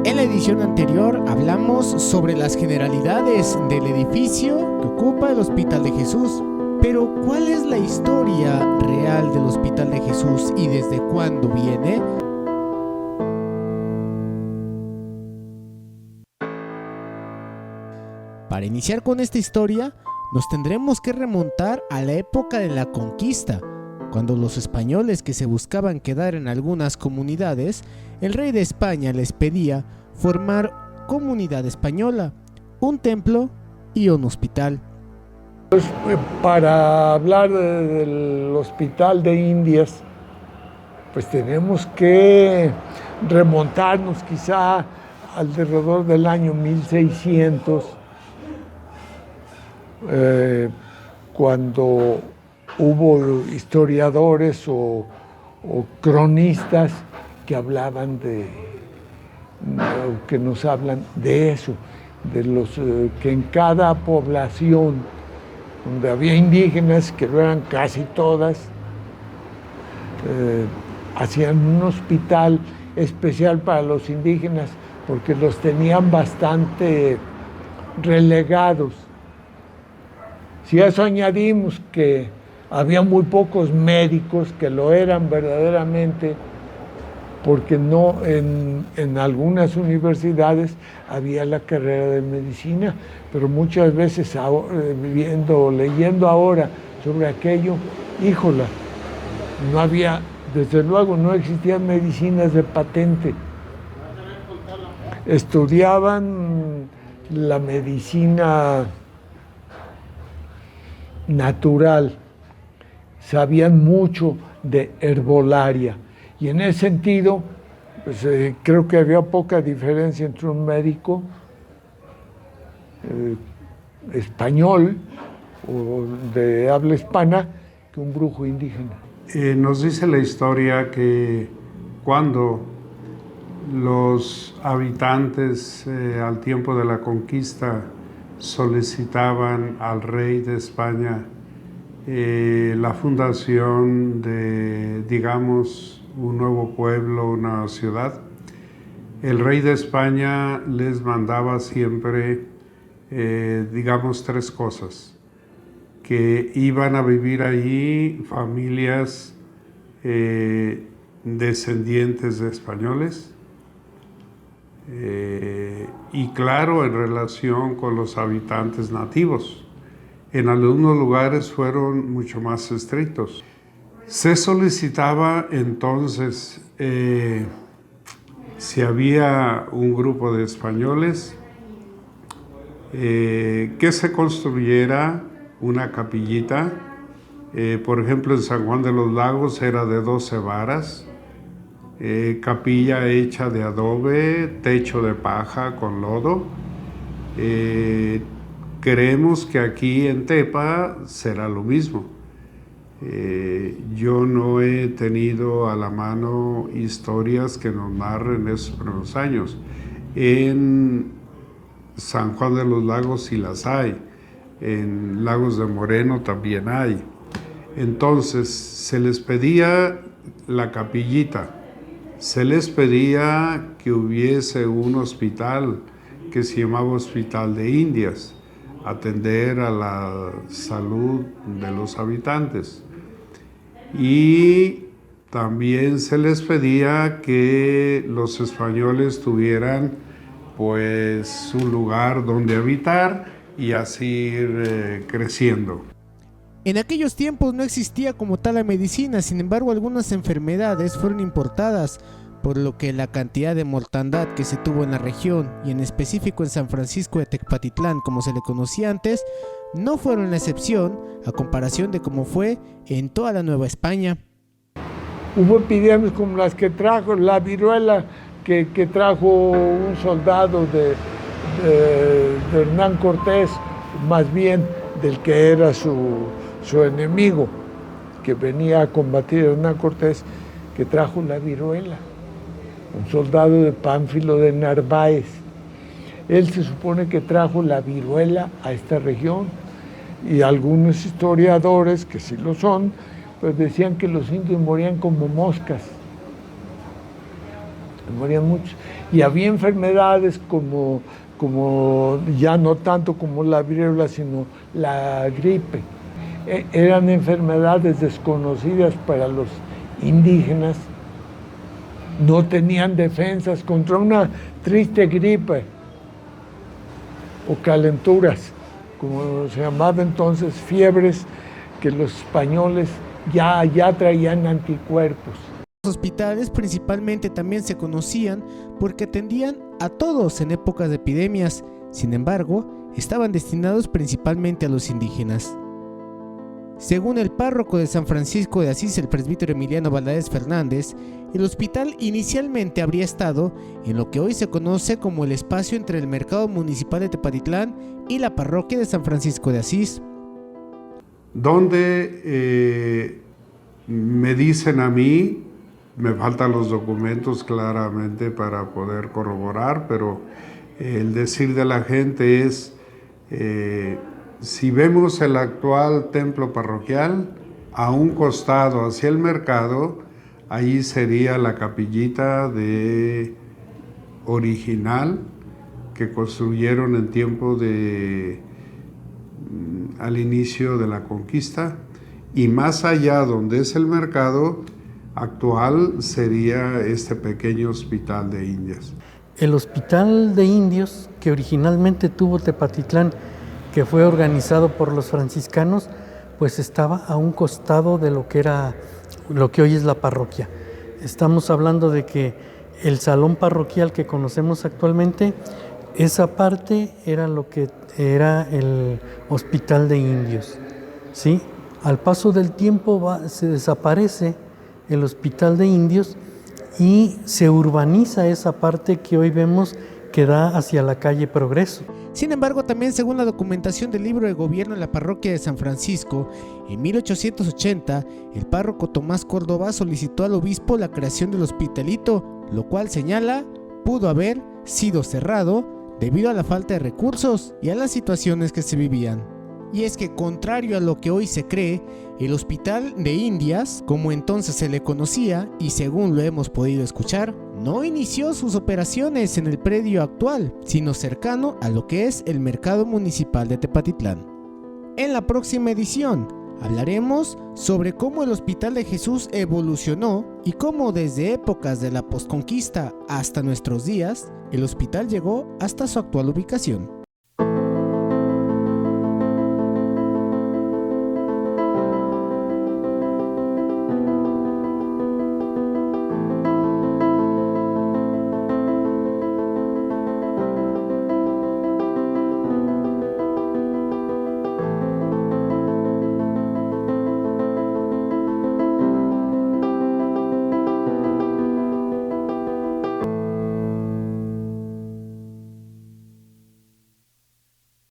En la edición anterior hablamos sobre las generalidades del edificio que ocupa el Hospital de Jesús. Pero, ¿cuál es la historia real del Hospital de Jesús y desde cuándo viene? Para iniciar con esta historia, nos tendremos que remontar a la época de la conquista, cuando los españoles que se buscaban quedar en algunas comunidades, el rey de España les pedía formar comunidad española, un templo y un hospital. Pues, para hablar del Hospital de Indias, pues tenemos que remontarnos quizá alrededor del año 1600, cuando hubo historiadores o cronistas que hablaban que nos hablan de eso, de los que en cada población donde había indígenas, que no eran casi todas, hacían un hospital especial para los indígenas porque los tenían bastante relegados. Si a eso añadimos que había muy pocos médicos que lo eran verdaderamente, porque no en algunas universidades había la carrera de medicina, pero muchas veces leyendo ahora sobre aquello, híjola, no había, desde luego no existían medicinas de patente. Estudiaban la medicina natural, sabían mucho de herbolaria. Y en ese sentido, pues, creo que había poca diferencia entre un médico español o de habla hispana que un brujo indígena. Nos dice la historia que cuando los habitantes al tiempo de la conquista solicitaban al rey de España la fundación de, digamos, un nuevo pueblo, una ciudad, el rey de España les mandaba siempre, digamos, tres cosas: que iban a vivir allí familias descendientes de españoles, y claro, en relación con los habitantes nativos. En algunos lugares fueron mucho más estrictos. Se solicitaba entonces, si había un grupo de españoles, que se construyera una capillita. Por ejemplo, en San Juan de los Lagos era de 12 varas, capilla hecha de adobe, techo de paja con lodo. Creemos que aquí en Tepa será lo mismo. Yo no he tenido a la mano historias que nos narren esos primeros años. En San Juan de los Lagos sí las hay, en Lagos de Moreno también hay. Entonces se les pedía la capillita, se les pedía que hubiese un hospital que se llamaba Hospital de Indias, atender a la salud de los habitantes. Y también se les pedía que los españoles tuvieran pues un lugar donde habitar y así ir creciendo. En aquellos tiempos no existía como tal la medicina, sin embargo algunas enfermedades fueron importadas, por lo que la cantidad de mortandad que se tuvo en la región, y en específico en San Francisco de Tecpatitlán, como se le conocía antes, no fueron la excepción a comparación de cómo fue en toda la Nueva España. Hubo epidemias como las que trajo la viruela, que trajo un soldado de Hernán Cortés, más bien del que era su enemigo, que venía a combatir a Hernán Cortés, que trajo la viruela, un soldado de Pánfilo de Narváez. Él se supone que trajo la viruela a esta región, y algunos historiadores, que sí lo son, pues decían que los indios morían como moscas. se morían muchos. Y había enfermedades como ya no tanto como la viruela, sino la gripe. Eran enfermedades desconocidas para los indígenas. No tenían defensas contra una triste gripe o calenturas, como se llamaba entonces, fiebres, que los españoles ya traían anticuerpos. Los hospitales principalmente también se conocían porque atendían a todos en épocas de epidemias, sin embargo, estaban destinados principalmente a los indígenas. Según el párroco de San Francisco de Asís, el presbítero Emiliano Valadez Fernández, el hospital inicialmente habría estado en lo que hoy se conoce como el espacio entre el mercado municipal de Tepatitlán y la parroquia de San Francisco de Asís. Donde me dicen a mí, me faltan los documentos claramente para poder corroborar, pero el decir de la gente es, si vemos el actual templo parroquial, a un costado hacia el mercado, ahí sería la capillita original que construyeron en tiempo al inicio de la conquista, y más allá donde es el mercado actual sería este pequeño hospital de Indias. El hospital de indios que originalmente tuvo Tepatitlán, que fue organizado por los franciscanos, pues estaba a un costado de lo que hoy es la parroquia. Estamos hablando de que el salón parroquial que conocemos actualmente, esa parte era lo que era el hospital de indios, ¿sí? Al paso del tiempo se desaparece el hospital de indios y se urbaniza esa parte que hoy vemos que da hacia la calle Progreso. Sin embargo, también según la documentación del libro de gobierno en la parroquia de San Francisco, en 1880, el párroco Tomás Córdoba solicitó al obispo la creación del hospitalito, lo cual señala pudo haber sido cerrado debido a la falta de recursos y a las situaciones que se vivían. Y es que, contrario a lo que hoy se cree, el Hospital de Indias, como entonces se le conocía y según lo hemos podido escuchar, no inició sus operaciones en el predio actual, sino cercano a lo que es el mercado municipal de Tepatitlán. En la próxima edición hablaremos sobre cómo el Hospital de Jesús evolucionó y cómo desde épocas de la posconquista hasta nuestros días, el hospital llegó hasta su actual ubicación.